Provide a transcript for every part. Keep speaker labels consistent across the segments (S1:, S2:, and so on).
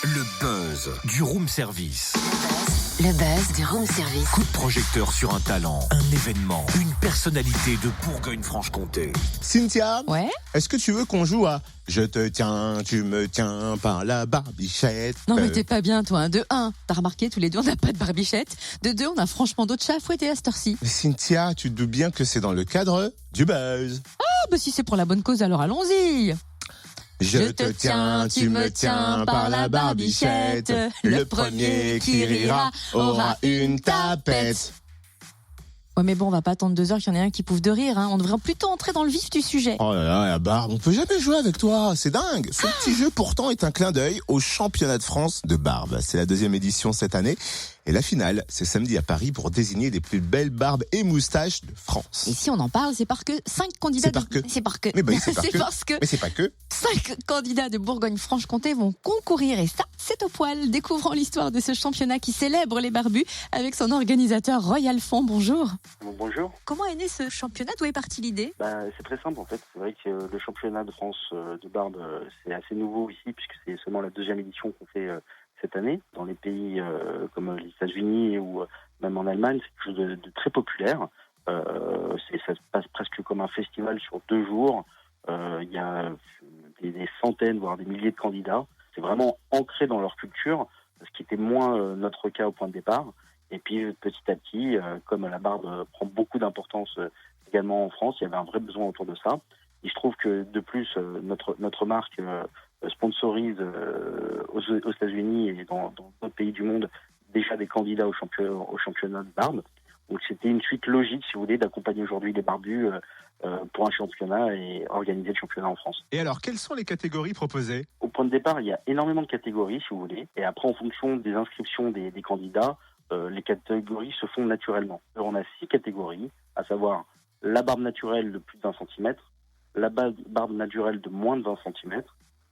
S1: Le buzz du room service.
S2: Le buzz du room service.
S1: Coup de projecteur sur un talent, un événement, une personnalité de Bourgogne-Franche-Comté.
S3: Cynthia,
S2: Ouais.
S3: est-ce que tu veux qu'on joue à Je te tiens, tu me tiens par la barbichette?
S2: Non mais t'es pas bien toi, hein. De 1, t'as remarqué, tous les deux on n'a pas de barbichette. De 2, on a franchement d'autres chats à fouetter à cette heure-ci.
S3: Mais Cynthia, tu te doutes bien que c'est dans le cadre du buzz.
S2: Ah bah si c'est pour la bonne cause, alors allons-y.
S3: Je te tiens, tu me tiens par la barbichette. Le premier qui rira aura une tapette.
S2: Ouais mais bon, on va pas attendre 2 heures qu'il y en ait un qui pouffe de rire, hein. On devrait plutôt entrer dans le vif du sujet.
S3: Oh là là, la barbe, on peut jamais jouer avec toi, c'est dingue. Ce petit jeu pourtant est un clin d'œil au championnat de France de barbe. C'est la 2e édition cette année. Et la finale, c'est samedi à Paris pour désigner les plus belles barbes et moustaches de France.
S2: Et si on en parle, c'est parce que 5 candidats...
S3: C'est Mais ben, c'est
S2: parce que
S3: Mais c'est pas que.
S2: 5 candidats de Bourgogne-Franche-Comté vont concourir et ça, c'est au poil. Découvrons l'histoire de ce championnat qui célèbre les barbus avec son organisateur Roy Alphon. Bonjour.
S4: Bonjour.
S2: Comment est né ce championnat? D'où est partie l'idée?
S4: C'est très simple en fait. C'est vrai que le championnat de France de barbe, c'est assez nouveau ici puisque c'est seulement la 2e édition qu'on fait cette année. Dans les pays comme les États-Unis ou même en Allemagne, c'est quelque chose de très populaire. Ça se passe presque comme un festival sur 2 jours. Il y a des centaines, voire des milliers de candidats. C'est vraiment ancré dans leur culture, ce qui était moins notre cas au point de départ. Et puis petit à petit, comme la barbe prend beaucoup d'importance également en France, il y avait un vrai besoin autour de ça. Il se trouve que de plus, notre marque sponsorise aux États-Unis et dans d'autres pays du monde déjà des candidats au championnat de barbe. Donc c'était une suite logique, si vous voulez, d'accompagner aujourd'hui les barbus pour un championnat et organiser le championnat en France.
S3: Et alors, quelles sont les catégories proposées?
S4: Au point de départ, il y a énormément de catégories, si vous voulez. Et après, en fonction des inscriptions des candidats, les catégories se font naturellement. Alors, on a 6 catégories, à savoir la barbe naturelle de plus d'1 centimètre, la barbe naturelle de moins de 20 cm,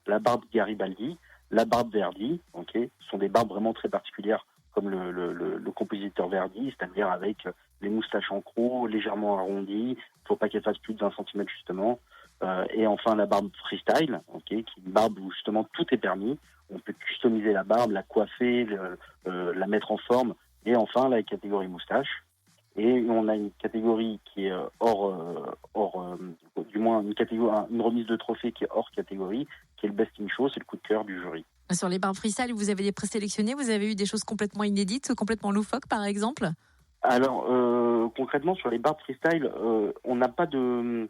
S4: la barbe Garibaldi, la barbe Verdi. Ce sont des barbes vraiment très particulières comme le compositeur Verdi, c'est-à-dire avec les moustaches en croc, légèrement arrondies. Il ne faut pas qu'elle fasse plus de 20 cm justement. Et enfin la barbe freestyle, qui est une barbe où justement tout est permis. On peut customiser la barbe, la coiffer, la mettre en forme. Et enfin la catégorie moustache. Et on a une catégorie qui est une remise de trophée qui est hors catégorie, qui est le best in show, c'est le coup de cœur du jury.
S2: Sur les barbes freestyle, vous avez des présélectionnés, vous avez eu des choses complètement inédites, complètement loufoques par exemple?
S4: Alors concrètement sur les barbes freestyle, on n'a pas eu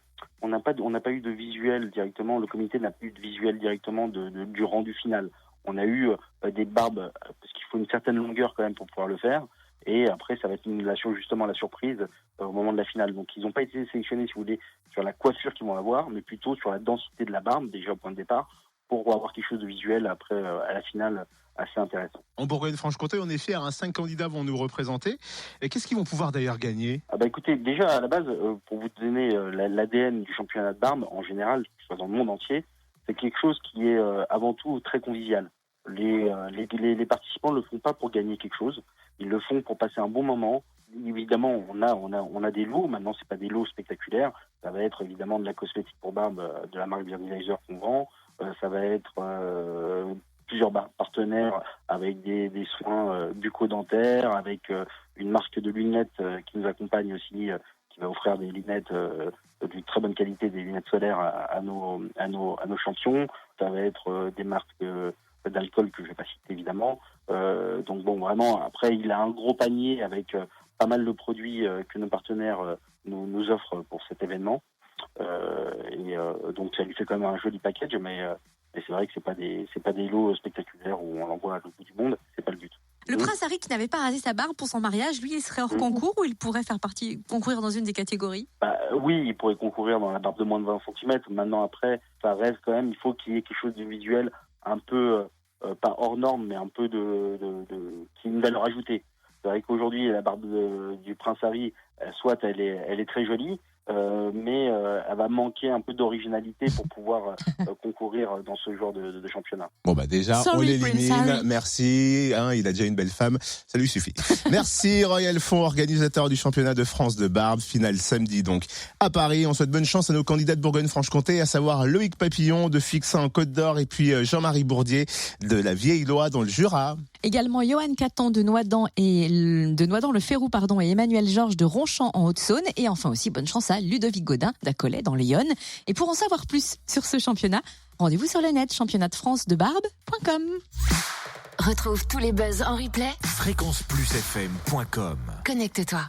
S4: de visuel directement. Le comité n'a pas eu de visuel directement du rendu final. On a eu des barbes parce qu'il faut une certaine longueur quand même pour pouvoir le faire. Et après, ça va être justement la surprise au moment de la finale. Donc, ils n'ont pas été sélectionnés, si vous voulez, sur la coiffure qu'ils vont avoir, mais plutôt sur la densité de la barbe, déjà au point de départ, pour avoir quelque chose de visuel après, à la finale, assez intéressant.
S3: En Bourgogne-Franche-Comté, on est fiers, 5 candidats vont nous représenter. Et qu'est-ce qu'ils vont pouvoir d'ailleurs gagner?
S4: Écoutez, déjà, à la base, pour vous donner l'ADN du championnat de barbe, en général, que ce soit dans le monde entier, c'est quelque chose qui est avant tout très convivial. Les participants ne le font pas pour gagner quelque chose. Ils le font pour passer un bon moment. Évidemment, on a des lots. Maintenant, c'est pas des lots spectaculaires. Ça va être évidemment de la cosmétique pour barbe de la marque Beardizer qu'on vend. Ça va être plusieurs partenaires avec des soins bucco-dentaires, avec une marque de lunettes qui nous accompagne aussi, qui va offrir des lunettes de très bonne qualité, des lunettes solaires à nos champions. Ça va être des marques d'alcool que je vais pas citer évidemment. Donc bon, vraiment, après, il a un gros panier avec pas mal de produits que nos partenaires nous offrent pour cet événement. Donc ça lui fait quand même un joli package, mais c'est vrai que c'est pas des lots spectaculaires où on l'envoie à l'autre bout du monde. C'est pas le but.
S2: Le prince Harry qui n'avait pas rasé sa barbe pour son mariage, lui, il serait hors concours ou il pourrait concourir dans une des catégories?
S4: Oui, il pourrait concourir dans la barbe de moins de 20 cm. Maintenant, après, ça reste quand même, il faut qu'il y ait quelque chose de visuel un peu, pas hors norme, mais un peu qui a une valeur ajoutée. C'est vrai qu'aujourd'hui, la barbe du prince Harry, soit elle est très jolie, mais elle va manquer un peu d'originalité pour pouvoir concourir dans ce genre de championnat.
S3: Bon bah déjà, on
S2: Sorry, Prince
S3: l'élimine.
S2: Harry.
S3: Merci. Il a déjà une belle femme, ça lui suffit. Merci Royal Fond, organisateur du championnat de France de barbe. Finale samedi donc à Paris. On souhaite bonne chance à nos candidats de Bourgogne-Franche-Comté, à savoir Loïc Papillon de Fixin en Côte d'Or et puis Jean-Marie Bourdier de la Vieille Loye dans le Jura.
S2: Également Johan Caton de Noidans le Férou et Emmanuel Georges de Ronchamp en Haute-Saône. Et enfin aussi bonne chance à Ludovic Godin d'Acollet dans l'Yonne. Et pour en savoir plus sur ce championnat, rendez-vous sur le net championnatdefrancedebarbe.com.
S5: Retrouve tous les buzz en replay.
S1: Fréquenceplusfm.com.
S5: Connecte-toi.